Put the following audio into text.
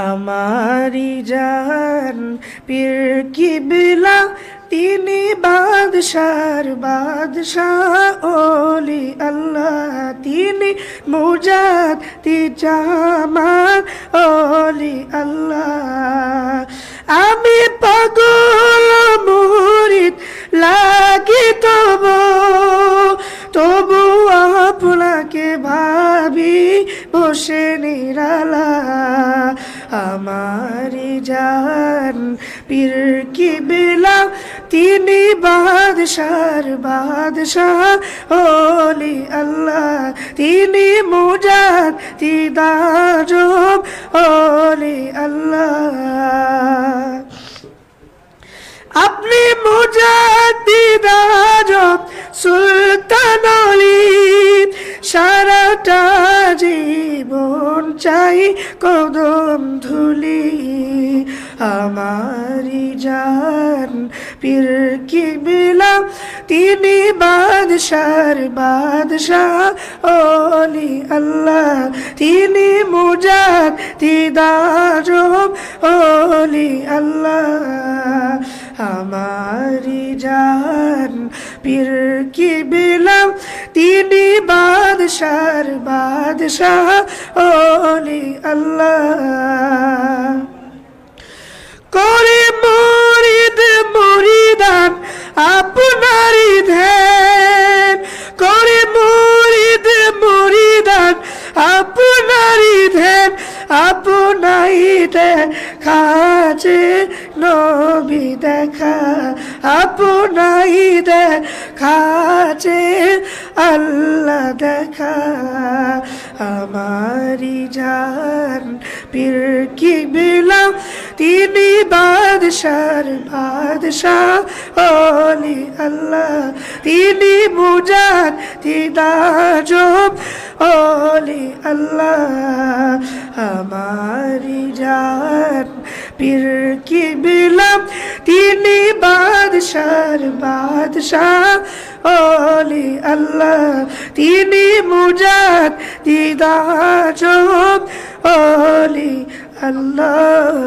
আমারি জান পীর কিবলা তিনি বাদশার বাদশাহ ওলি আল্লাহ তিনি মুজাদ জামান ওলি আল্লাহ আমি পাগল মুরিদ লাগি তবু আপনাকে ভাবি বসে নিরালা আমারি জান পীর কিবলা তিনি বাদশার বাদশাহ ওলি আল্লাহ তিনি মুজাদ তিদাজব ওলি আল্লাহ আপনি মুজাদ্দিদাজব সুলতান আলী সারাটা জীবন চাই কদম ধুলি আমারি জান পীর কিবলা তিনি বাদশার বাদশাহ ওলি আল্লাহ তিনি মুজাদ তিদাজব ওলি আল্লাহ আমারি জান পীর কিবলা তিনি বাদশার বাদশাহ ওলি আল্লাহ করে মুরিদ মুরিদান আপনারি ধ্যান করে মুরিদ মুরিদান আপনারি ধ্যান আপনাই দেখা যে নবী দেখা আপনাই দেখা যে আল্লাহ দেখা আমারি জান পীর কিবলা তিনি বাদশার বাদশাহ ওলি আল্লাহ তিনি মুজাদ তিদাজব ওলি আল্লাহ আমারি জান পীর কিবলা তিনি বাদশার বাদশাহ ওলি আল্লাহ তিনি মুজাদ তিদাজব ওলি আল্লাহ।